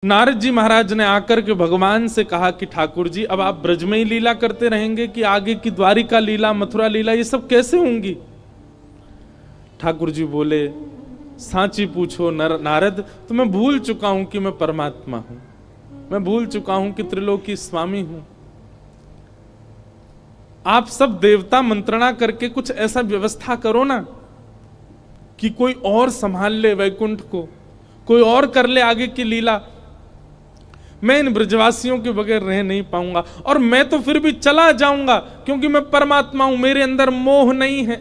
नारद जी महाराज ने आकर के भगवान से कहा कि ठाकुर जी अब आप ब्रज में ही लीला करते रहेंगे कि आगे की द्वारिका लीला, मथुरा लीला ये सब कैसे होंगी? ठाकुर जी बोले, सांची पूछो नारद, तो मैं भूल चुका हूं कि मैं परमात्मा हूं, मैं भूल चुका हूं कि त्रिलोकी स्वामी हूं। आप सब देवता मंत्रणा करके कुछ ऐसा व्यवस्था करो ना कि कोई और संभाल ले वैकुंठ को, कोई और कर ले आगे की लीला। मैं इन ब्रजवासियों के बगैर रह नहीं पाऊंगा, और मैं तो फिर भी चला जाऊंगा क्योंकि मैं परमात्मा हूं, मेरे अंदर मोह नहीं है।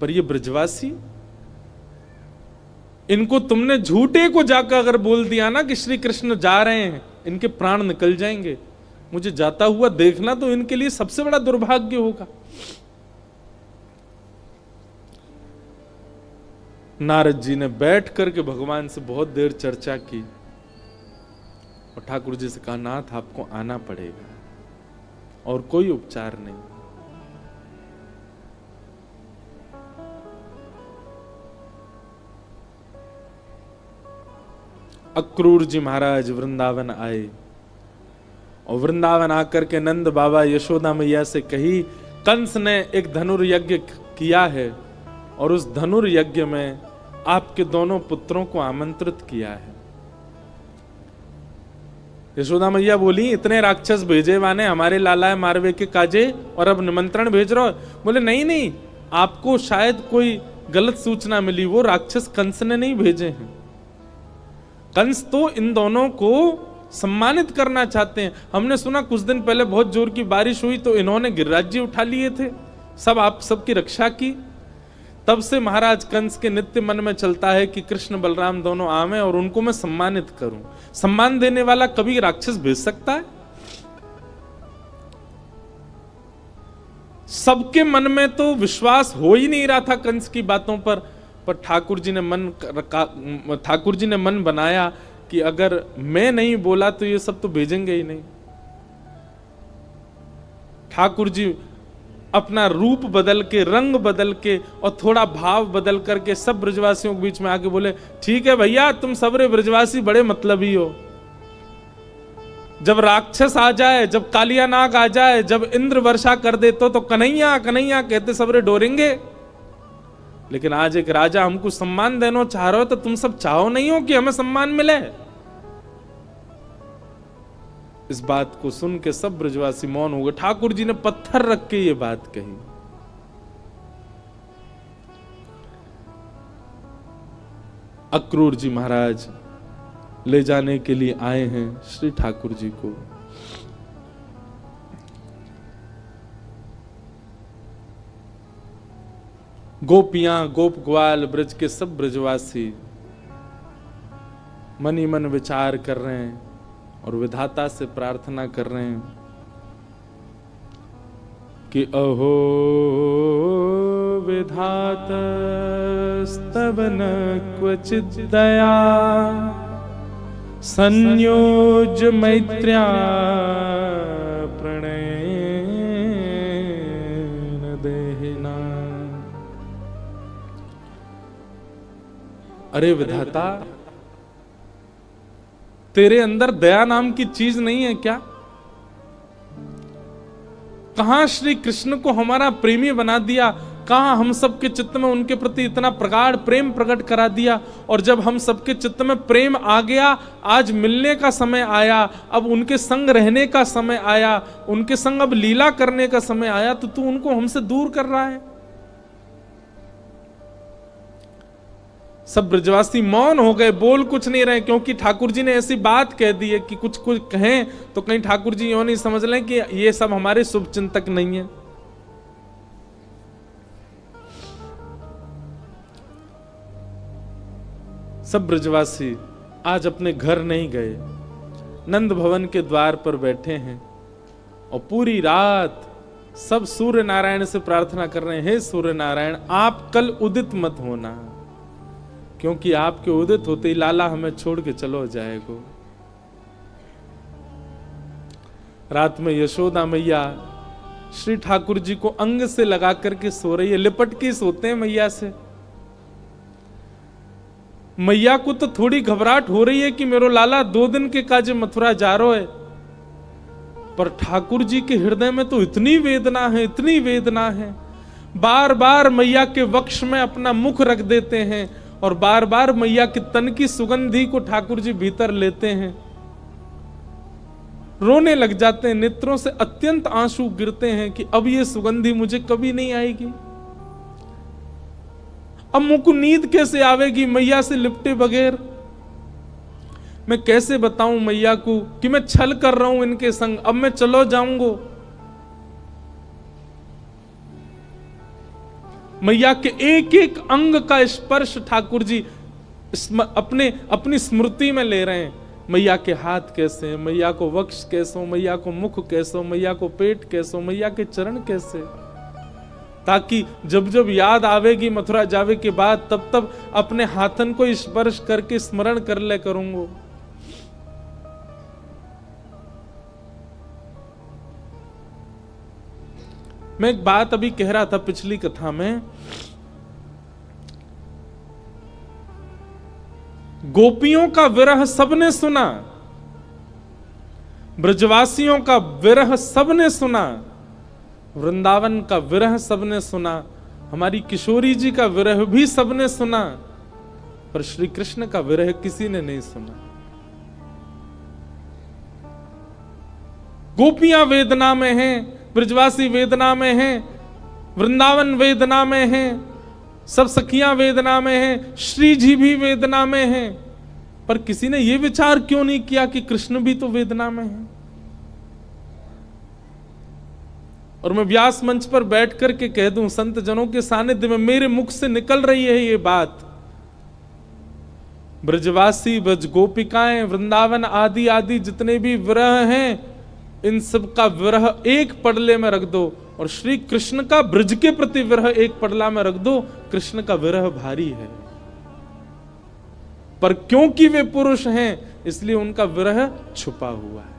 पर ये ब्रजवासी, इनको तुमने झूठे को जाकर अगर बोल दिया ना कि श्री कृष्ण जा रहे हैं, इनके प्राण निकल जाएंगे। मुझे जाता हुआ देखना तो इनके लिए सबसे बड़ा दुर्भाग्य होगा। नारद जी ने बैठ करके भगवान से बहुत देर चर्चा की और ठाकुर जी से कहा, नाथ आपको आना पड़ेगा और कोई उपचार नहीं। अक्रूर जी महाराज वृंदावन आए और वृंदावन आकर के नंद बाबा यशोदा मैया से कही, कंस ने एक धनुर्यज्ञ किया है और उस धनुर्यज्ञ में आपके दोनों पुत्रों को आमंत्रित किया है। यशोदा मैया बोली, इतने राक्षस भेजे वाने हमारे लाला मारवे के काजे और अब निमंत्रण भेज रहे हो? बोले नहीं नहीं, आपको शायद कोई गलत सूचना मिली, वो राक्षस कंस ने नहीं भेजे हैं। कंस तो इन दोनों को सम्मानित करना चाहते हैं। हमने सुना कुछ दिन पहले बहुत जोर की बारिश हुई तो इन्होंने गिरिराज्य उठा लिए थे, सब आप सबकी रक्षा की। तब से महाराज कंस के नित्य मन में चलता है कि कृष्ण बलराम दोनों आवे और उनको मैं सम्मानित करूं। सम्मान देने वाला कभी राक्षस भेज सकता है? सबके मन में तो विश्वास हो ही नहीं रहा था कंस की बातों पर ठाकुर जी ने मन बनाया कि अगर मैं नहीं बोला तो ये सब तो भेजेंगे ही नहीं। ठाकुर जी अपना रूप बदल के, रंग बदल के और थोड़ा भाव बदल करके सब ब्रजवासियों के बीच में आके बोले, ठीक है भैया, तुम सबरे ब्रजवासी बड़े मतलबी हो। जब राक्षस आ जाए, जब कालिया नाग आ जाए, जब इंद्र वर्षा कर दे तो कन्हैया कन्हैया कहते सबरे डोरेंगे। लेकिन आज एक राजा हमको सम्मान देना चाह रहे हो तो तुम सब चाहो नहीं हो कि हमें सम्मान मिले? इस बात को सुन के सब ब्रजवासी मौन हो गए। ठाकुर जी ने पत्थर रख के ये बात कही। अक्रूर जी महाराज ले जाने के लिए आए हैं श्री ठाकुर जी को। गोपियां, गोप ग्वाल, ब्रज के सब ब्रजवासी मन ही मन विचार कर रहे हैं और विधाता से प्रार्थना कर रहे हैं कि अहो विधातस्तवन क्वचित् दया संयोज मैत्र्या प्रणयेन देहिना। अरे विधाता, तेरे अंदर दया नाम की चीज नहीं है क्या? कहां श्री कृष्ण को हमारा प्रेमी बना दिया, कहां हम सबके चित्त में उनके प्रति इतना प्रगाढ़ प्रेम प्रकट करा दिया। और जब हम सबके चित्त में प्रेम आ गया, आज मिलने का समय आया, अब उनके संग रहने का समय आया, उनके संग अब लीला करने का समय आया, तो तू उनको हमसे दूर कर रहा है। सब ब्रजवासी मौन हो गए, बोल कुछ नहीं रहे, क्योंकि ठाकुर जी ने ऐसी बात कह दी है कि कुछ कुछ कहें तो कहीं ठाकुर जी यूं नहीं समझ लें कि ये सब हमारे शुभ चिंतक नहीं है। सब ब्रजवासी आज अपने घर नहीं गए, नंद भवन के द्वार पर बैठे हैं और पूरी रात सब सूर्य नारायण से प्रार्थना कर रहे हैं, हे सूर्य नारायण, आप कल उदित मत होना, क्योंकि आपके उदित होते ही लाला हमें छोड़ के चलो जाएगो। रात में यशोदा मैया श्री ठाकुर जी को अंग से लगा करके सो रही है, लिपट के सोते हैं मैया से। मैया को तो थोड़ी घबराहट हो रही है कि मेरो लाला 2 दिन के काजे मथुरा जा रहा है, पर ठाकुर जी के हृदय में तो इतनी वेदना है, इतनी वेदना है। बार बार मैया के वक्ष में अपना मुख रख देते हैं और बार बार मैया के तन की सुगंधी को ठाकुर जी भीतर लेते हैं, रोने लग जाते हैं, नेत्रों से अत्यंत आंसू गिरते हैं कि अब ये सुगंधी मुझे कभी नहीं आएगी। अब मुझको नींद कैसे आवेगी मैया से लिपटे बगैर? मैं कैसे बताऊं मैया को कि मैं छल कर रहा हूं इनके संग, अब मैं चलो जाऊंगा। मैया के एक एक अंग का स्पर्श ठाकुर जी अपनी स्मृति में ले रहे हैं। मैया के हाथ कैसे हैं, मैया को वक्ष कैसे, मैया को मुख कैसे, मैया को पेट कैसे, मैया के चरण कैसे, ताकि जब जब याद आवेगी मथुरा जावे के बाद तब तब अपने हाथन को स्पर्श करके स्मरण कर ले करूंगा। मैं एक बात अभी कह रहा था पिछली कथा में, गोपियों का विरह सबने सुना, ब्रजवासियों का विरह सबने सुना, वृंदावन का विरह सबने सुना, हमारी किशोरी जी का विरह भी सबने सुना, पर श्री कृष्ण का विरह किसी ने नहीं सुना। गोपियां वेदना में हैं, ब्रजवासी वेदना में हैं, वृंदावन वेदना में हैं, सब सखियां वेदना में हैं, श्री जी भी वेदना में हैं, पर किसी ने यह विचार क्यों नहीं किया कि कृष्ण भी तो वेदना में है? और मैं व्यास मंच पर बैठ करके कह दूं, संत जनों के सानिध्य में मेरे मुख से निकल रही है ये बात, ब्रजवासी, ब्रज गोपिकाएं, वृंदावन आदि आदि जितने भी विरह हैं, इन सब का विरह एक पडले में रख दो और श्री कृष्ण का ब्रज के प्रति विरह एक पडला में रख दो। कृष्ण का विरह भारी है, पर क्योंकि वे पुरुष हैं इसलिए उनका विरह छुपा हुआ है।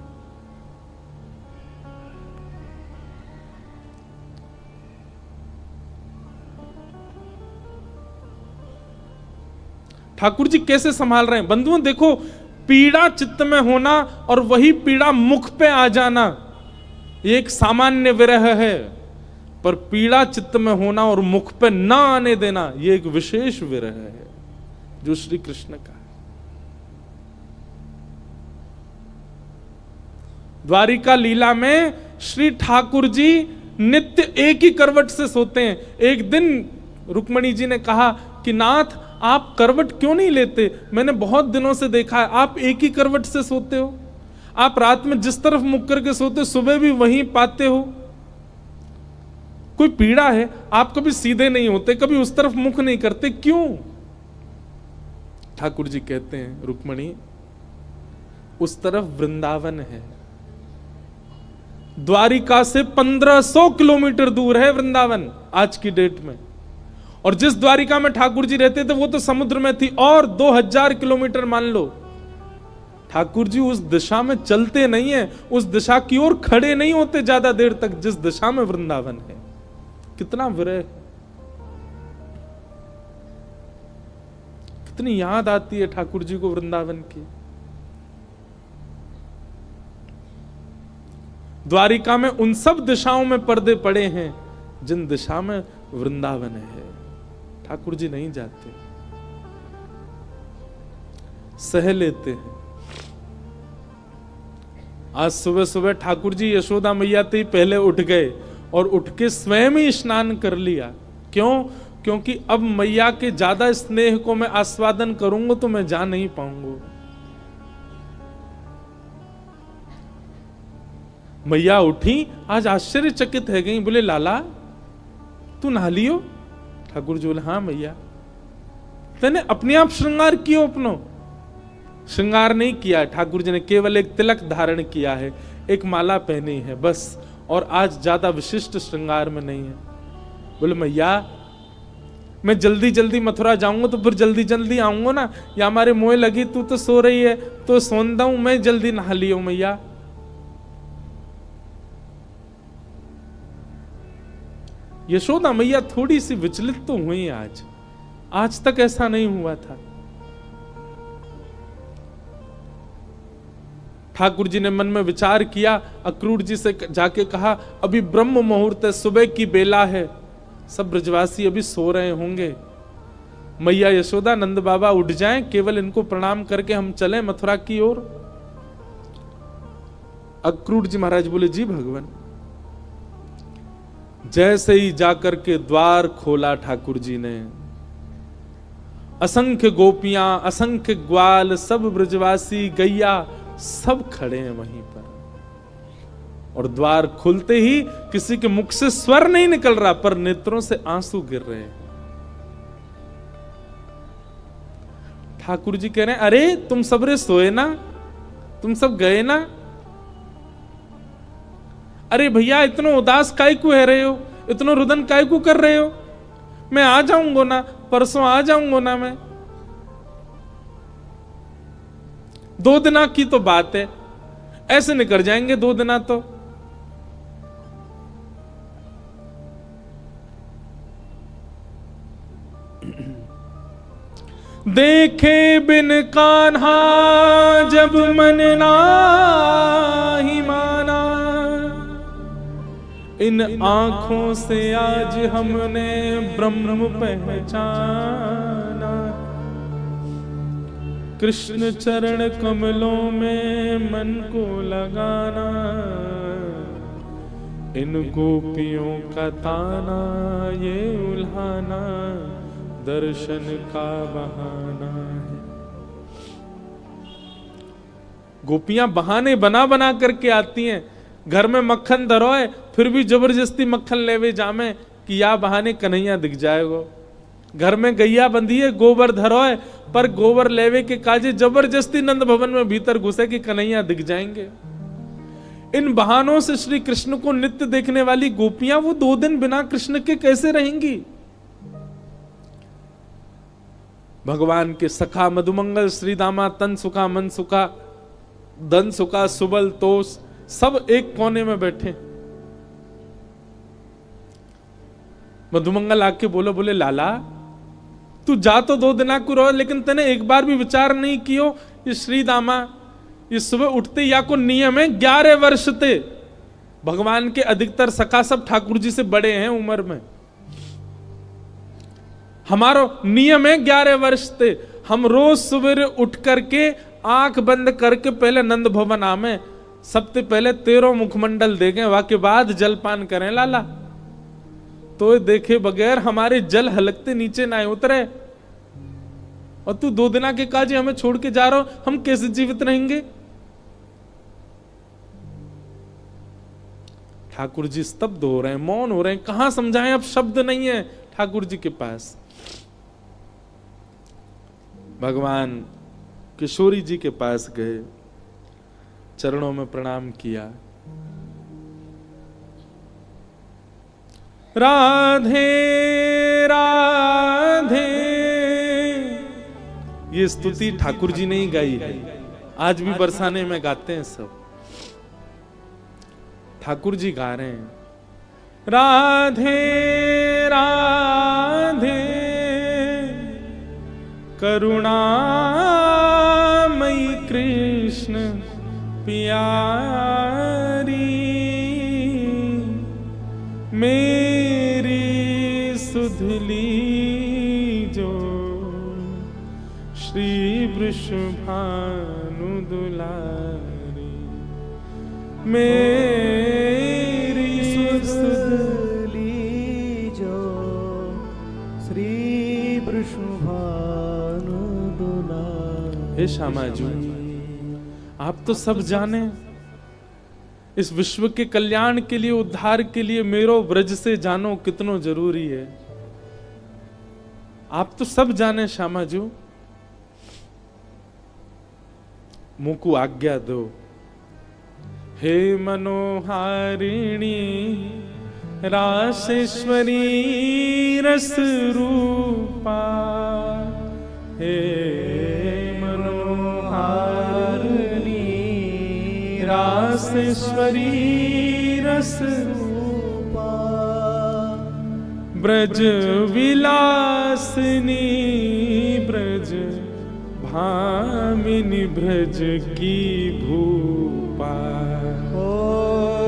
ठाकुर जी कैसे संभाल रहे हैं बंधुओं, देखो, पीड़ा चित्त में होना और वही पीड़ा मुख पे आ जाना ये एक सामान्य विरह है, पर पीड़ा चित्त में होना और मुख पे ना आने देना ये एक विशेष विरह है जो श्री कृष्ण का है। द्वारिका लीला में श्री ठाकुर जी नित्य एक ही करवट से सोते हैं। एक दिन रुक्मणी जी ने कहा कि नाथ आप करवट क्यों नहीं लेते, मैंने बहुत दिनों से देखा है आप एक ही करवट से सोते हो, आप रात में जिस तरफ मुख करके सोते सुबह भी वहीं पाते हो, कोई पीड़ा है? आप कभी सीधे नहीं होते, कभी उस तरफ मुख नहीं करते, क्यों? ठाकुर जी कहते हैं रुक्मणी, उस तरफ वृंदावन है, द्वारिका से 1500 किलोमीटर दूर है वृंदावन आज की डेट में, और जिस द्वारिका में ठाकुर जी रहते थे वो तो समुद्र में थी, और 2000 किलोमीटर मान लो। ठाकुर जी उस दिशा में चलते नहीं है, उस दिशा की ओर खड़े नहीं होते ज्यादा देर तक जिस दिशा में वृंदावन है। कितना विरह, कितनी याद आती है ठाकुर जी को वृंदावन की। द्वारिका में उन सब दिशाओं में पर्दे पड़े हैं जिन दिशा में वृंदावन है। ठाकुर जी नहीं जाते, सह लेते हैं। आज सुबह सुबह ठाकुर जी यशोदा मैया ते पहले उठ गए और उठ के स्वयं ही स्नान कर लिया। क्यों? क्योंकि अब मैया के ज्यादा स्नेह को मैं आस्वादन करूंगा तो मैं जा नहीं पाऊंगा। मैया उठी, आज आश्चर्यचकित है गई, बोले लाला तू नहा लियो? ठाकुर जी बोले हाँ मैया। तेने अपने आप श्रृंगार कियो? अपनो श्रृंगार नहीं किया, ठाकुर जी ने केवल एक तिलक धारण किया है, एक माला पहनी है बस, और आज ज्यादा विशिष्ट श्रृंगार में नहीं है। बोले मैया मैं जल्दी जल्दी मथुरा जाऊंगा तो फिर जल्दी जल्दी आऊंगा ना, या हमारे मोह लगी, तू तो सो रही है तो सोंदा हूं, मैं जल्दी नहा लियो मैया। यशोदा मैया थोड़ी सी विचलित तो हुई आज तक ऐसा नहीं हुआ था। ठाकुर जी ने मन में विचार किया, अक्रूर जी से जाके कहा, अभी ब्रह्म मुहूर्त है, सुबह की बेला है, सब ब्रजवासी अभी सो रहे होंगे, मैया यशोदा नंद बाबा उठ जाएं, केवल इनको प्रणाम करके हम चलें मथुरा की ओर। अक्रूर जी महाराज बोले, जी भगवान। जैसे ही जाकर के द्वार खोला ठाकुर जी ने, असंख्य गोपियां, असंख्य ग्वाल, सब ब्रजवासी, गैया, सब खड़े हैं वहीं पर। और द्वार खुलते ही किसी के मुख से स्वर नहीं निकल रहा, पर नेत्रों से आंसू गिर रहे हैं। ठाकुर जी कह रहे हैं, अरे तुम सबरे सोए ना, तुम सब गए ना? अरे भैया इतना उदास काय को है रहे हो, इतना रुदन काय को कर रहे हो? मैं आ जाऊंगा ना, परसों आ जाऊंगा ना मैं। 2 दिना की तो बात है, ऐसे निकल जाएंगे 2 दिना तो। देखे बिन कान्हा जब मन नाही माना, इन आंखों से आज हमने ब्रह्म पहचाना। कृष्ण चरण कमलों में मन को लगाना, इन गोपियों का ताना ये उल्हाना दर्शन का बहाना है। गोपियां बहाने बना बना करके आती हैं। घर में मक्खन धरोए फिर भी जबरदस्ती मक्खन लेवे जामे कि या बहाने कन्हैया दिख जाएगो। घर में गैया बंधी है, गोबर धरोए, पर गोबर लेवे के काजे जबरदस्ती नंद भवन में भीतर घुसे कि कन्हैया दिख जाएंगे। इन बहानों से श्री कृष्ण को नित्य देखने वाली गोपियां वो 2 दिन बिना कृष्ण के कैसे रहेंगी? भगवान के सखा मधुमंगल श्री दामा, तन सुखा मन सुखा धन सुखा सुबल तोष, सब एक कोने में बैठे। मधुमंगल आके बोले लाला तू जा तो 2 दिना को रहो, लेकिन तने एक बार भी विचार नहीं कियो ये श्री दामा ये सुबह उठते या को नियम है 11 वर्ष थे। भगवान के अधिकतर सखा सब ठाकुर जी से बड़े हैं उम्र में। हमारो नियम है 11 वर्ष थे। हम रोज सवेरे उठ करके आंख बंद करके पहले नंद भवन आमे, सबसे पहले 13 मुखमंडल देखें, वाके बाद जलपान करें लाला। तो देखे बगैर हमारे जल हलकते नीचे ना उतरे। और तू 2 दिना के काजे हमें छोड़ के जा रहा हो, हम कैसे जीवित रहेंगे? ठाकुर जी स्तब्ध हो रहे हैं, मौन हो रहे हैं। कहां समझाएं, अब शब्द नहीं है ठाकुर जी के पास। भगवान किशोरी जी के पास गए, चरणों में प्रणाम किया। राधे राधे, ये स्तुति ठाकुर जी ने ही गाई है, आज भी बरसाने में गाते हैं सब। ठाकुर जी गा रहे हैं राधे राधे करुणामयी कृष्ण प्यारी, मेरी सुधली जो श्री वृषभानु दुलारी, मेरी सुधली जो श्री वृषभानु दुलारी। हे श्यामा जी, आप तो सब जाने, इस विश्व के कल्याण के लिए, उद्धार के लिए मेरो ब्रज से जानो कितनो जरूरी है। आप तो सब जाने श्यामा जी, मुझको आज्ञा दो। हे मनोहारिणी रासेश्वरी रस रूपा, हे रासेश्वरी रस रूपा, ब्रज विलासिनी ब्रज भामिनी ब्रज की भूपा, ओ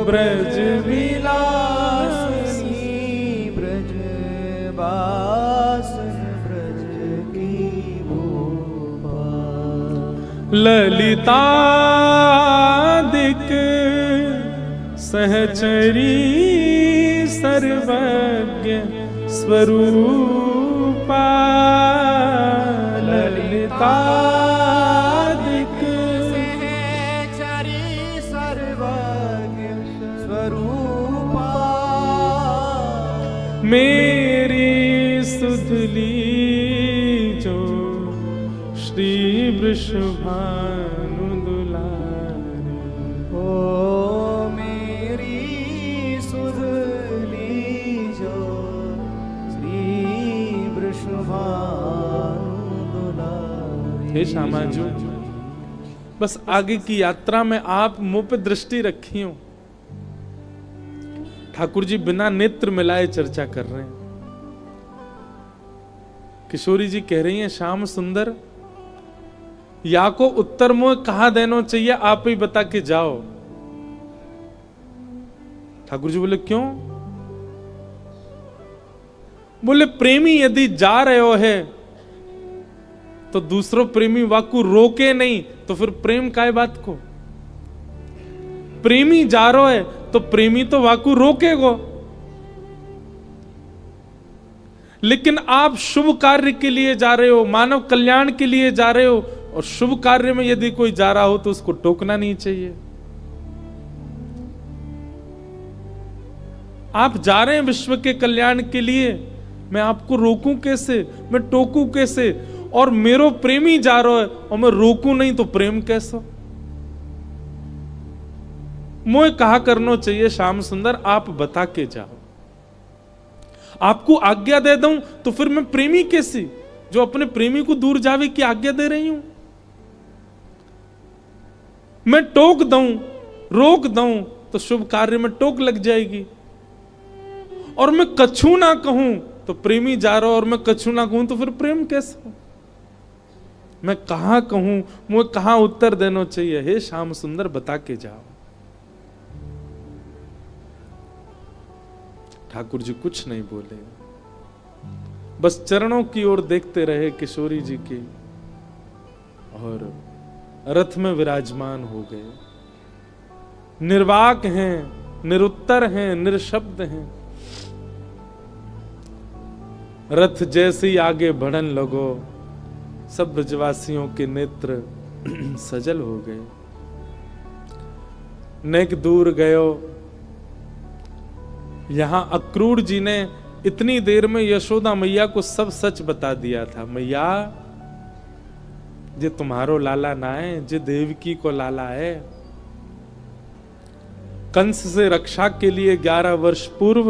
ब्रज विलासिनी ब्रज बासन ब्रज की भूपा। ललितादिक सहचरी सर्वज्ञ स्वरूपा, ललितादिक सहचरी सर्वज्ञ स्वरूपा। मेरी सुधली जो श्री वृषभानु दुलारी, ओ मेरी सुधली जो श्री वृषभानु दुलारी। हे श्यामाजू, बस आगे की यात्रा में आप मुंह पे दृष्टि रखी हो। ठाकुर जी बिना नेत्र मिलाए चर्चा कर रहे हैं। किशोरी जी कह रही हैं, श्याम सुंदर या को उत्तर मुंह कहां देना चाहिए, आप ही बता के जाओ। ठाकुर जी बोले क्यों? बोले प्रेमी यदि जा रहे हो है तो दूसरों प्रेमी वाकु रोके नहीं, तो फिर प्रेम काय बात को? प्रेमी जा रहा है तो प्रेमी तो वाकु रोकेगो। लेकिन आप शुभ कार्य के लिए जा रहे हो, मानव कल्याण के लिए जा रहे हो, और शुभ कार्य में यदि कोई जा रहा हो तो उसको टोकना नहीं चाहिए। आप जा रहे हैं विश्व के कल्याण के लिए, मैं आपको रोकूं कैसे, मैं टोकूं कैसे? और मेरो प्रेमी जा रहा है और मैं रोकूं नहीं तो प्रेम कैसा? मुझे कहा करना चाहिए श्याम सुंदर, आप बता के जाओ। आपको आज्ञा दे दूं तो फिर मैं प्रेमी कैसी, जो अपने प्रेमी को दूर जावे की आज्ञा दे रही हूं? मैं टोक दूं, रोक दूं तो शुभ कार्य में टोक लग जाएगी। और मैं कछु ना कहूं तो प्रेमी जा रहा, और मैं कछु ना कहूं तो फिर प्रेम कैसा? मैं कहां कहूं, मुझे कहां उत्तर देना चाहिए? हे श्याम सुंदर बता के जाओ। ठाकुर जी कुछ नहीं बोले, बस चरणों की ओर देखते रहे किशोरी जी की, और रथ में विराजमान हो गए। निर्वाक हैं, निरुत्तर हैं, निरशब्द हैं। रथ जैसे ही आगे बढ़न लगो, सब ब्रजवासियों के नेत्र सजल हो गए। नेक दूर गयो। यहां अक्रूर जी ने इतनी देर में यशोदा मैया को सब सच बता दिया था। मैया, जे तुम्हारो लाला ना है, जे देवकी को लाला है। कंस से रक्षा के लिए 11 वर्ष पूर्व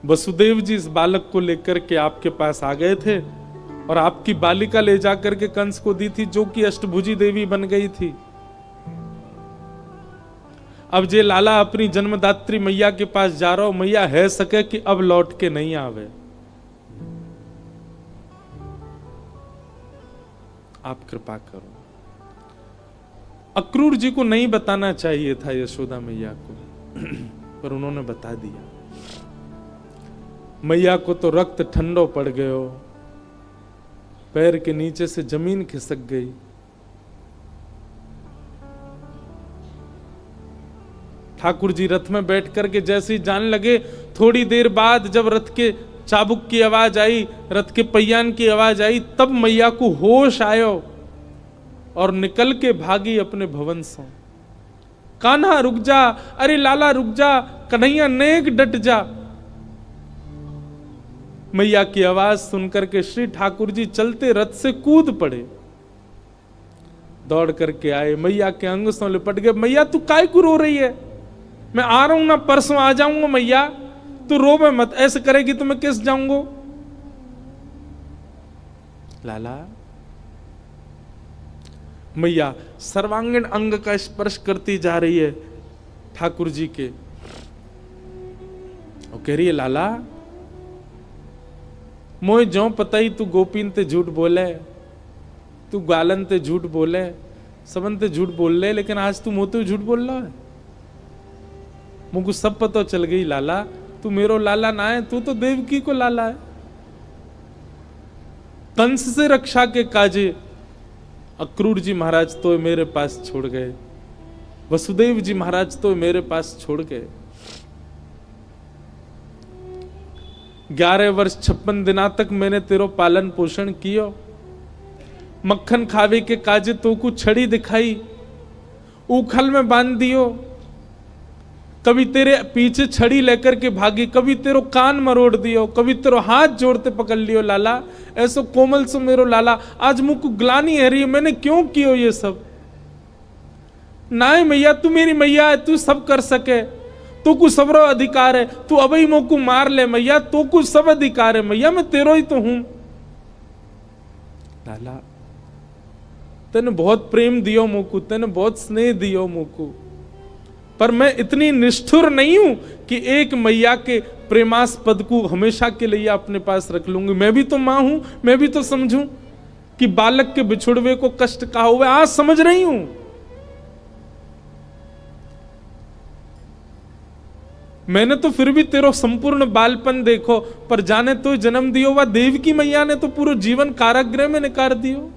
वसुदेव जी इस बालक को लेकर के आपके पास आ गए थे, और आपकी बालिका ले जाकर के कंस को दी थी, जो कि अष्टभुजी देवी बन गई थी। अब जे लाला अपनी जन्मदात्री मैया के पास जा रहा हो, मैया है सके कि अब लौट के नहीं आवे। आप कृपा करो। अक्रूर जी को नहीं बताना चाहिए था यशोदा मैया को, पर उन्होंने बता दिया। मैया को तो रक्त ठंडो पड़ गयो, पैर के नीचे से जमीन खिसक गई। ठाकुर जी रथ में बैठ करके जैसे ही जाने लगे, थोड़ी देर बाद जब रथ के चाबुक की आवाज आई, रथ के पहियान की आवाज आई, तब मैया को होश आयो और निकल के भागी अपने भवन से। कान्हा रुक जा, अरे लाला रुक जा, कन्हैया नेक डट जा। मैया की आवाज सुनकर के श्री ठाकुर जी चलते रथ से कूद पड़े, दौड़ करके आए, मैया के अंग से लिपट गए। मैया तू काय को रो रही है? मैं आ रहा हूं ना, परसों आ जाऊंगा। मैया तू रोवे मत, ऐसे करेगी तो मैं किस जाऊंगा? लाला, मैया सर्वांगीण अंग का स्पर्श करती जा रही है ठाकुर जी के, और कह रही है लाला मोए ज्यों पता ही तू गोपीन ते झूठ बोले, तू गालन ते झूठ बोले, सबन ते झूठ बोल ले, लेकिन आज तू मोते झूठ बोल रहा है। मुझको सब पता चल गई लाला, तू मेरो लाला ना है, तू तो देवकी को लाला है। कंस से रक्षा के काजे अक्रूर जी महाराज तो मेरे पास छोड़ गए, वसुदेव जी महाराज तो मेरे पास छोड़ गए। 11 वर्ष 56 दिना तक मैंने तेरो पालन पोषण कियो, मक्खन खावे के काजे तो को छड़ी दिखाई, उखल में बांध दियो, कभी तेरे पीछे छड़ी लेकर के भागी, कभी तेरो कान मरोड़ दियो, कभी तेरो हाथ जोड़ते पकड़ लियो लाला, ऐसो कोमल सो मेरो लाला। आज मुझको ग्लानी है रही, मैंने क्यों कियो ये सब? नाय मैया, तू मेरी मैया है, तू सब कर सके, तू को सबरो अधिकार है, तू अबई मोको मार ले मैया, तू को सब अधिकार है मैया, मैं तेरो ही तो हूं। लाला तेने बहुत प्रेम दियो मोको, तेने बहुत स्नेह दियो मोको, पर मैं इतनी निष्ठुर नहीं हूं कि एक मैया के प्रेमास्पद को हमेशा के लिए अपने पास रख लूंगी। मैं भी तो मां हूं, मैं भी तो समझूं कि बालक के बिछुड़वे को कष्ट कहा हुआ, आज समझ रही हूं। मैंने तो फिर भी तेरो संपूर्ण बालपन देखो, पर जाने तो जन्म दियो वह देव की मैया ने तो पूरा जीवन कारागृह में निकाल दियो।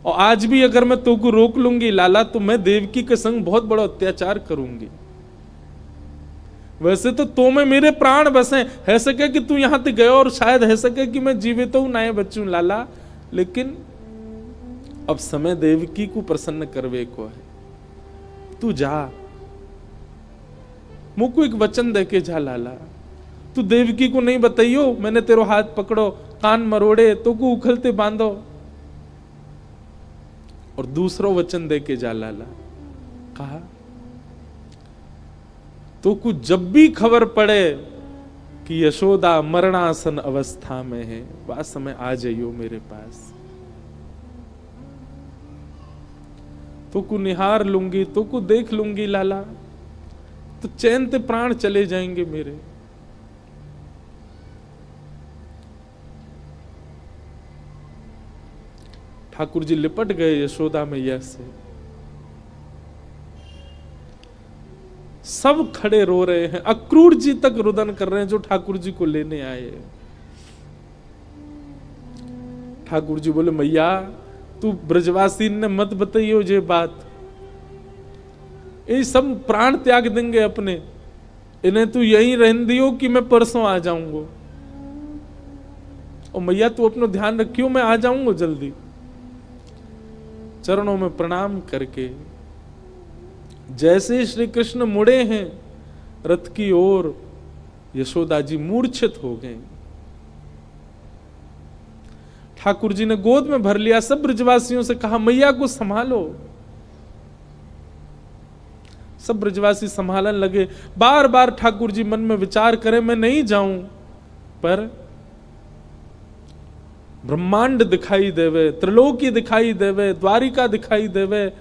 और आज भी अगर मैं तो को रोक लूंगी लाला, तो मैं देवकी के संग बहुत बड़ा अत्याचार करूंगी। वैसे तो में मेरे प्राण बसे, है सके कि तू यहां तक गयो और शायद है सके कि मैं जीवित हूं ना बचूं लाला, लेकिन अब समय देवकी को प्रसन्न करवे को है। तू जा, मुझको एक वचन देके जा लाला, तू देवकी को नहीं बताइयो मैंने तेरो हाथ पकड़ो, कान मरोड़े, तो को उखलते बांधो, और दूसरो वचन देके जा लाला। कहा तो कुछ जब भी खबर पड़े कि यशोदा मरणासन अवस्था में है, वह समय आ जाइयो मेरे पास, तो को निहार लूंगी, तो को देख लूंगी लाला, तो चैन ते प्राण चले जाएंगे मेरे। ठाकुर जी लिपट गए यशोदा मैया से, सब खड़े रो रहे हैं, अक्रूर जी तक रुदन कर रहे हैं जो ठाकुर जी को लेने आए। ठाकुर जी बोले मैया तू ब्रजवासी ने मत बताइयो ये बात, ये सब प्राण त्याग देंगे अपने, इन्हें तू यहीं रहने दियो कि मैं परसों आ जाऊंगा। और मैया तू अपना ध्यान रखियो, मैं आ जाऊंगा जल्दी। चरणों में प्रणाम करके जैसे श्री कृष्ण मुड़े हैं रथ की ओर, यशोदा जी मूर्छित हो गए। ठाकुर जी ने गोद में भर लिया, सब ब्रजवासियों से कहा मैया को संभालो। सब ब्रजवासी संभालने लगे। बार बार ठाकुर जी मन में विचार करें मैं नहीं जाऊं, पर ब्रह्मांड दिखाई देवे, त्रिलोकी दिखाई देवे, द्वारिका दिखाई देवे,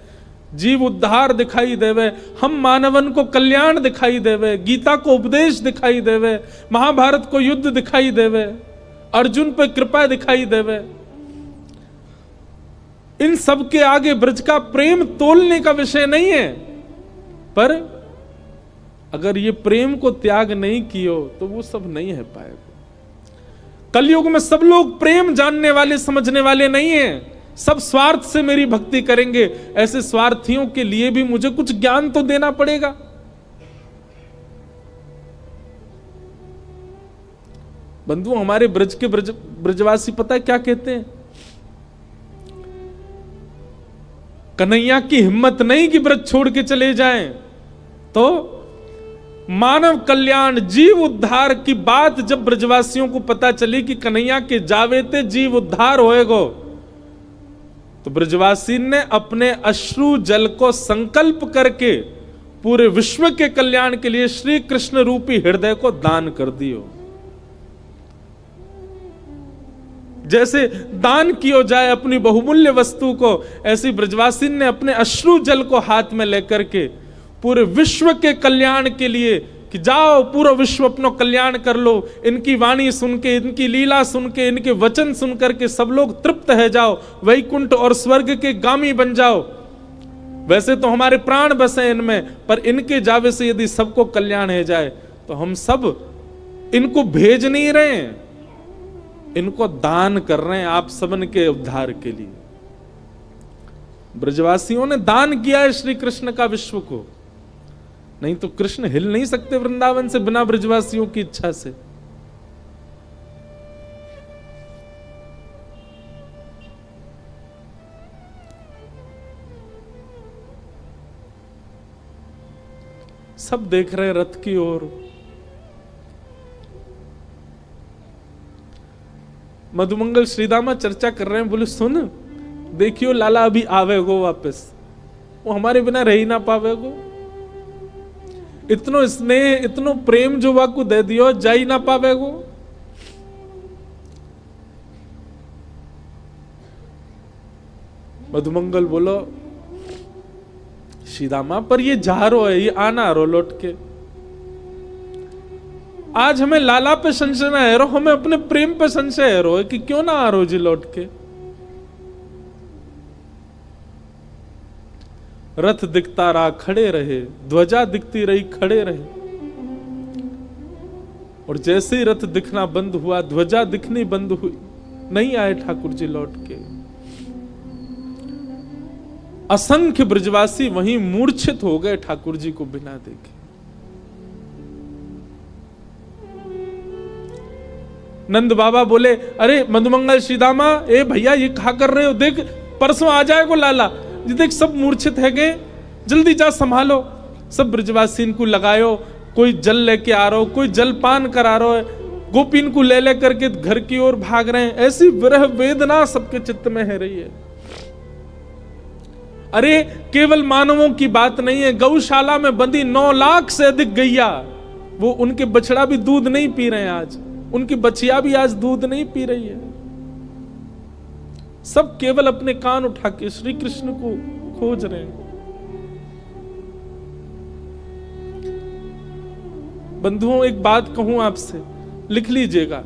जीव उद्धार दिखाई देवे, हम मानवन को कल्याण दिखाई देवे, गीता को उपदेश दिखाई देवे, महाभारत को युद्ध दिखाई देवे, अर्जुन पे कृपा दिखाई देवे। इन सब के आगे ब्रज का प्रेम तोलने का विषय नहीं है, पर अगर ये प्रेम को त्याग नहीं कियो तो वो सब नहीं है पाएगा। कलयुग में सब लोग प्रेम जानने वाले समझने वाले नहीं हैं, सब स्वार्थ से मेरी भक्ति करेंगे। ऐसे स्वार्थियों के लिए भी मुझे कुछ ज्ञान तो देना पड़ेगा। बंधु हमारे ब्रज के ब्रजवासी पता है क्या कहते हैं? कन्हैया की हिम्मत नहीं कि ब्रज छोड़ के चले जाएं, तो मानव कल्याण जीव उद्धार की बात जब ब्रजवासियों को पता चली कि कन्हैया के जावेते जीव उद्धार होएगो, तो ब्रजवासी ने अपने अश्रु जल को संकल्प करके पूरे विश्व के कल्याण के लिए श्री कृष्ण रूपी हृदय को दान कर दियो। जैसे दान किया जाए अपनी बहुमूल्य वस्तु को, ऐसी ब्रजवासी ने अपने अश्रु जल को हाथ में लेकर के पूरे विश्व के कल्याण के लिए कि जाओ पूरा विश्व अपना कल्याण कर लो, इनकी वाणी सुन के, इनकी लीला सुन के, इनके वचन सुन करके सब लोग तृप्त है जाओ, वैकुंठ और स्वर्ग के गामी बन जाओ। वैसे तो हमारे प्राण बसे इनमें, पर इनके जावे से यदि सबको कल्याण है जाए तो हम सब इनको भेज नहीं रहे हैं, इनको दान कर रहे हैं आप सबन के उद्धार के लिए। ब्रजवासियों ने दान किया है श्री कृष्ण का विश्व को, नहीं तो कृष्ण हिल नहीं सकते वृंदावन से बिना ब्रजवासियों की इच्छा से। सब देख रहे हैं रथ की ओर। मधुमंगल श्रीदामा चर्चा कर रहे हैं, बोले सुन देखियो लाला अभी आवेगो वापस, वो हमारे बिना रह ही ना पावेगो। इतनो स्नेह इतनो प्रेम जो वाकू दे दियो, जा ही ना पावेगो। मधुमंगल बोलो श्रीदामा पर ये जा रो है, ये आना रो लौट के। आज हमें लाला पे संशय ना है रो, हमें अपने प्रेम पे संशय है रो कि क्यों ना आ रो जी लौट के। रथ दिखता रहा खड़े रहे, ध्वजा दिखती रही खड़े रहे, और जैसे ही रथ दिखना बंद हुआ, ध्वजा दिखनी बंद हुई, नहीं आए ठाकुर जी लौट के। असंख्य ब्रजवासी वहीं मूर्छित हो गए ठाकुर जी को बिना देखे। नंद बाबा बोले अरे मधुमंगल श्रीदामा, ए भैया ये कहा कर रहे हो, देख परसों आ जाएगा लाला, ये देख सब मूर्छित है गए, जल्दी जा संभालो। सब ब्रजवासी इनको लगायो, कोई जल लेके आ रहा हो, कोई जल पान करा रहा है, गोपी इनको ले ले करके घर की ओर भाग रहे हैं। ऐसी विरह वेदना सबके चित्त में है रही है। अरे केवल मानवों की बात नहीं है, गौशाला में बंदी 9 लाख से अधिक गैया, वो उनके बछड़ा भी दूध नहीं पी रहे हैं आज, उनकी बछिया भी आज दूध नहीं पी रही है। सब केवल अपने कान उठा के श्री कृष्ण को खोज रहे हैं। बंधुओं एक बात कहूं आपसे, लिख लीजिएगा,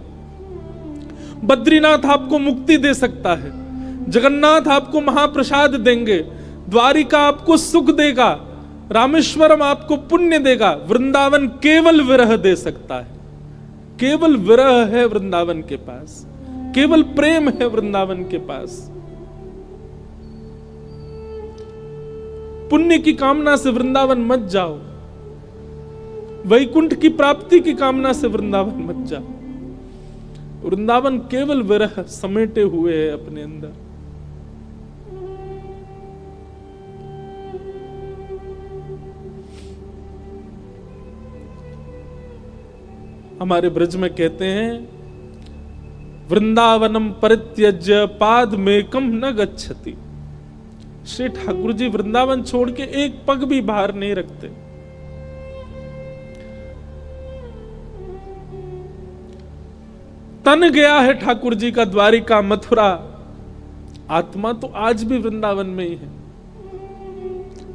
बद्रीनाथ आपको मुक्ति दे सकता है, जगन्नाथ आपको महाप्रसाद देंगे, द्वारिका आपको सुख देगा, रामेश्वरम आपको पुण्य देगा, वृंदावन केवल विरह दे सकता है। केवल विरह है वृंदावन के पास, केवल प्रेम है वृंदावन के पास। पुण्य की कामना से वृंदावन मत जाओ, वैकुंठ की प्राप्ति की कामना से वृंदावन मत जाओ। वृंदावन केवल विरह समेटे हुए है अपने अंदर। हमारे ब्रज में कहते हैं, वृंदावनम परित्यज्य पाद मेकम न गच्छति। श्री ठाकुर जी वृंदावन छोड़ के एक पग भी बाहर नहीं रखते। तन गया है ठाकुर जी का द्वारिका मथुरा, आत्मा तो आज भी वृंदावन में ही है,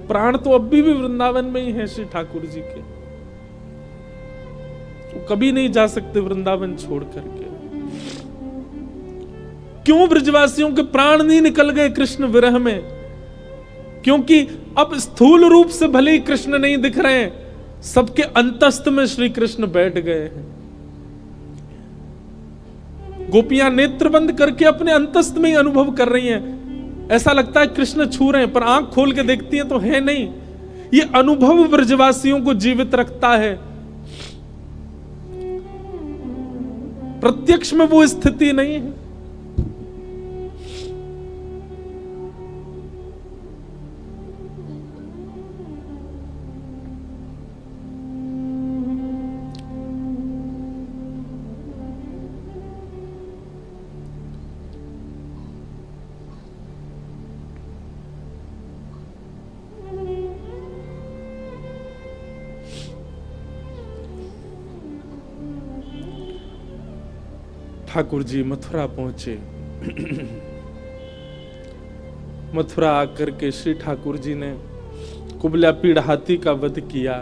प्राण तो अब भी वृंदावन में ही है श्री ठाकुर जी के। वो कभी नहीं जा सकते वृंदावन छोड़ करके। क्यों ब्रजवासियों के प्राण नहीं निकल गए कृष्ण विरह में? क्योंकि अब स्थूल रूप से भले ही कृष्ण नहीं दिख रहे हैं, सबके अंतस्थ में श्री कृष्ण बैठ गए हैं। गोपियां नेत्र बंद करके अपने अंतस्थ में ही अनुभव कर रही हैं। ऐसा लगता है कृष्ण छू रहे हैं, पर आंख खोल के देखती हैं तो है नहीं। ये अनुभव ब्रजवासियों को जीवित रखता है। प्रत्यक्ष में वो स्थिति नहीं है। ठाकुर जी मथुरा पहुंचे। मथुरा आकर के श्री ठाकुर जी ने कुबला पीड़ हाथी का वध किया।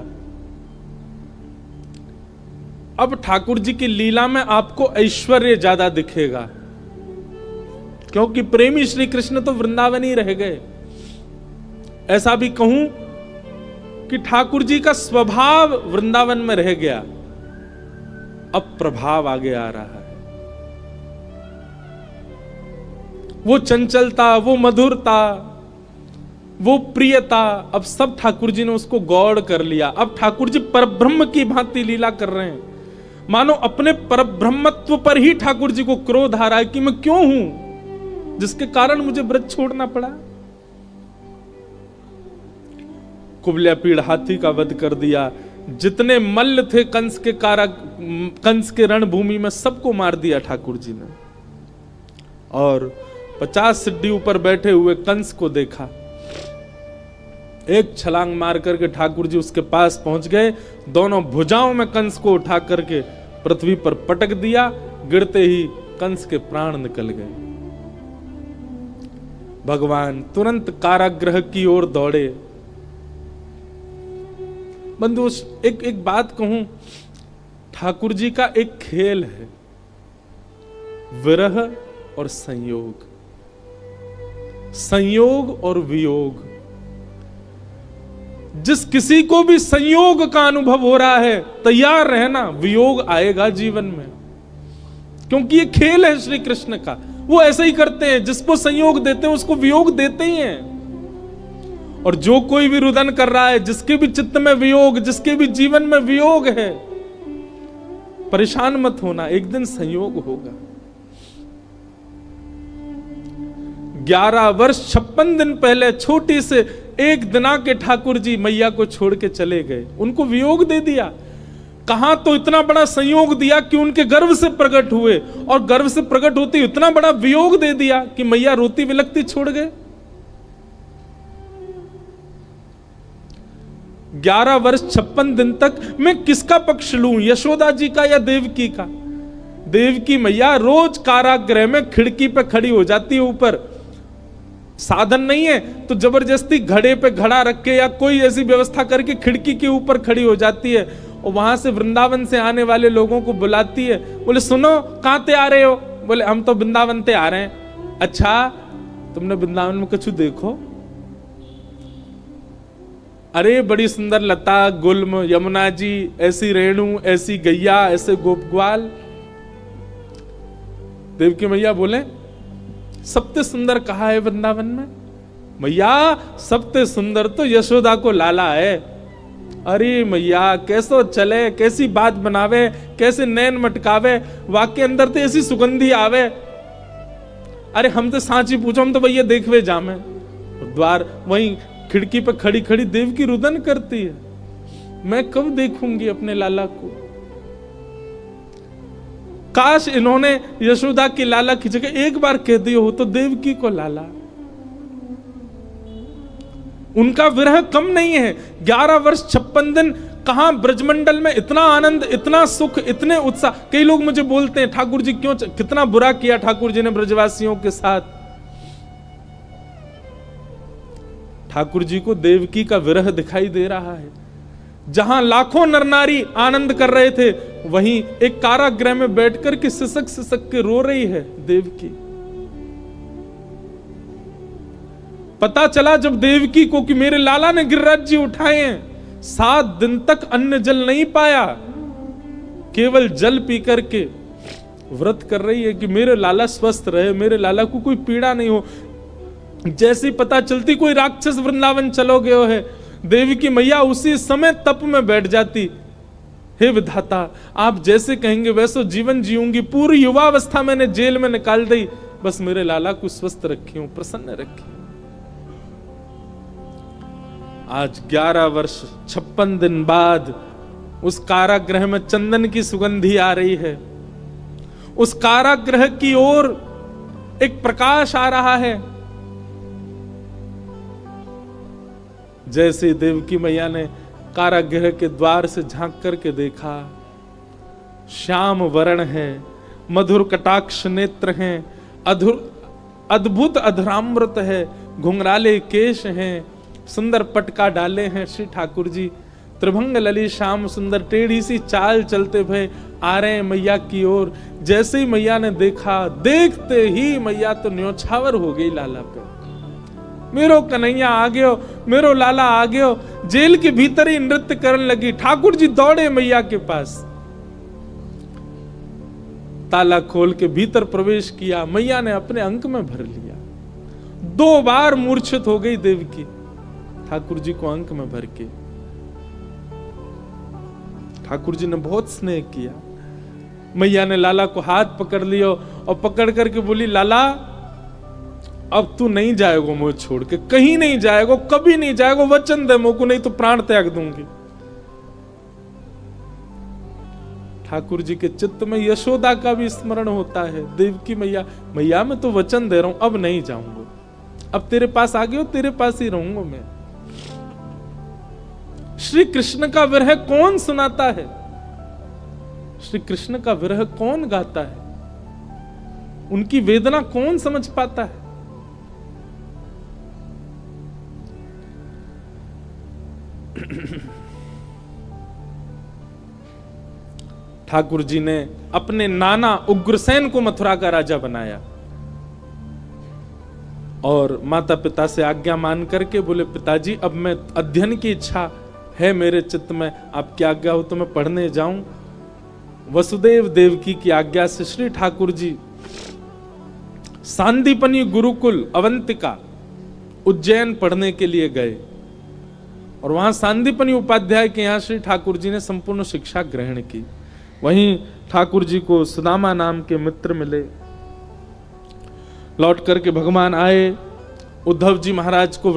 अब ठाकुर जी की लीला में आपको ऐश्वर्य ज्यादा दिखेगा, क्योंकि प्रेमी श्री कृष्ण तो वृंदावन ही रह गए। ऐसा भी कहूं कि ठाकुर जी का स्वभाव वृंदावन में रह गया, अब प्रभाव आगे आ रहा है। वो चंचलता, वो मधुरता, वो प्रियता, अब सब ठाकुर जी ने उसको गौड़ कर लिया। अब ठाकुर जी परब्रह्म की भांति लीला कर रहे हैं, मानो अपने परब्रह्मत्व पर ही ठाकुर जी को क्रोध आ रहा है कि मैं क्यों हूं जिसके कारण मुझे ब्रज छोड़ना पड़ा। कुबल्या पीड़ हाथी का वध कर दिया, जितने मल्ल थे कंस के कंस के रणभूमि में सबको मार दिया ठाकुर जी ने। और 50 सिड्डी ऊपर बैठे हुए कंस को देखा, एक छलांग मार करके ठाकुर जी उसके पास पहुंच गए, दोनों भुजाओं में कंस को उठा करके पृथ्वी पर पटक दिया, गिरते ही कंस के प्राण निकल गए। भगवान तुरंत कारागृह की ओर दौड़े। बंधु एक बात कहूं, ठाकुर जी का एक खेल है, विरह और संयोग, संयोग और वियोग। जिस किसी को भी संयोग का अनुभव हो रहा है, तैयार रहना, वियोग आएगा जीवन में, क्योंकि ये खेल है श्री कृष्ण का। वो ऐसे ही करते हैं, जिसको संयोग देते हैं उसको वियोग देते ही हैं। और जो कोई भी रुदन कर रहा है, जिसके भी चित्त में वियोग, जिसके भी जीवन में वियोग है, परेशान मत होना, एक दिन संयोग होगा। 11 वर्ष 56 दिन पहले छोटी से एक दिना के ठाकुर जी मैया को छोड़ के चले गए, उनको वियोग दे दिया। कहां तो इतना बड़ा संयोग दिया कि उनके गर्भ से प्रकट हुए, और गर्भ से प्रकट होते इतना बड़ा वियोग दे दिया कि मैया रोती विलखती छोड़ गए। 11 वर्ष 56 दिन तक मैं किसका पक्ष लूं, यशोदा जी का या देवकी का? देवकी मैया रोज कारागृह में खिड़की पे खड़ी हो जाती है, ऊपर साधन नहीं है तो जबरदस्ती घड़े पे घड़ा रख के या कोई ऐसी व्यवस्था करके खिड़की के ऊपर खड़ी हो जाती है, और वहां से वृंदावन से आने वाले लोगों को बुलाती है। बोले सुनो, कहां ते आ रहे हो? बोले हम तो वृंदावन ते आ रहे हैं। अच्छा, तुमने वृंदावन में कुछ देखो? अरे बड़ी सुंदर लता गुल्म, यमुना जी, ऐसी रेणु, ऐसी गैया, ऐसे गोप ग्वाल। देवकी मैया बोले सबसे सुंदर कहा है वृंदावन में? मैया सबसे सुंदर तो यशोदा को लाला है। अरे मैया कैसो चले, कैसी बात बनावे, कैसे नैन मटकावे, वाक्य अंदर तो ऐसी सुगंधी आवे। अरे हम तो सांची पूछो, हम तो भैया देखवे जामे। द्वार वहीं खिड़की पे खड़ी खड़ी देवकी रुदन करती है, मैं कब देखूंगी अपने लाला को? काश इन्होंने यशोदा की लाला की जगह एक बार कह दिया हो तो देवकी को लाला। उनका विरह कम नहीं है। 11 वर्ष 56 दिन कहां ब्रजमंडल में इतना आनंद, इतना सुख, इतने उत्साह। कई लोग मुझे बोलते हैं ठाकुर जी क्यों, कितना बुरा किया ठाकुर जी ने ब्रजवासियों के साथ। ठाकुर जी को देवकी का विरह दिखाई दे रहा है। जहां लाखों नर नारी आनंद कर रहे थे, वहीं एक कारागृह में बैठकर के सिसक सिसक के रो रही है देवकी। पता चला जब देवकी को कि मेरे लाला ने गिरिराज जी उठाए हैं, 7 दिन तक अन्न जल नहीं पाया, केवल जल पी करके व्रत कर रही है कि मेरे लाला स्वस्थ रहे, मेरे लाला को कोई पीड़ा नहीं हो। जैसी पता चलती कोई राक्षस वृंदावन चलो गयो है, देवी की मैया उसी समय तप में बैठ जाती। हे विधाता, आप जैसे कहेंगे वैसे जीवन जीऊंगी, पूरी युवावस्था मैंने जेल में निकाल दी, बस मेरे लाला को स्वस्थ रखी हूं, प्रसन्न रखी। आज 11 वर्ष 56 दिन बाद उस कारागृह में चंदन की सुगंधी आ रही है। उस कारागृह की ओर एक प्रकाश आ रहा है। जैसे देवकी मैया ने कारागृह के द्वार से झांक करके देखा, श्याम वर्ण है, मधुर कटाक्ष नेत्र हैं, अद्भुत अधरामृत है, घुंघराले केश हैं, सुंदर पटका डाले हैं श्री ठाकुर जी, त्रिभंग लली श्याम सुंदर टेढ़ी सी चाल चलते भय आ रहे हैं मैया की ओर। जैसे ही मैया ने देखा, देखते ही मैया तो न्योछावर हो गई लाला पे। मेरो कन्हैया आ गयो, मेरो लाला आ गयो। जेल के भीतर ही नृत्य करने लगी। ठाकुर जी दौड़े मैया के पास, ताला खोल के भीतर प्रवेश किया। मैया ने अपने अंक में भर लिया। 2 बार मूर्छित हो गई देवकी, ठाकुर जी को अंक में भर के। ठाकुर जी ने बहुत स्नेह किया। मैया ने लाला को हाथ पकड़ लिया और पकड़ करके बोली, लाला अब तू नहीं जाएगो मुझे छोड़ के, कहीं नहीं जाएगो, कभी नहीं जाएगो, वचन दे मुझको, नहीं तो प्राण त्याग दूंगी। ठाकुर जी के चित्त में यशोदा का भी स्मरण होता है। देवकी मैया, मैया मैं तो वचन दे रहा हूं, अब नहीं जाऊंगा, अब तेरे पास आ गया, तेरे पास ही रहूंगा मैं। श्री कृष्ण का विरह कौन सुनाता है? श्री कृष्ण का विरह कौन गाता है? उनकी वेदना कौन समझ पाता है? ठाकुर जी ने अपने नाना उग्रसेन को मथुरा का राजा बनाया और माता पिता से आज्ञा मान करके बोले, पिताजी अब मैं अध्ययन की इच्छा है मेरे चित्त में, आपकी आज्ञा हो तो मैं पढ़ने जाऊं। वसुदेव देवकी की आज्ञा से श्री ठाकुर जी सांदीपनी गुरुकुल अवंतिका उज्जैन पढ़ने के लिए गए और वहां सांदीपनी उपाध्याय के यहां श्री ठाकुर जी ने संपूर्ण शिक्षा ग्रहण की। वहीं ठाकुर जी को सुदामा नाम के मित्र मिले। लौट करके भगवान आए, उद्धव जी महाराज को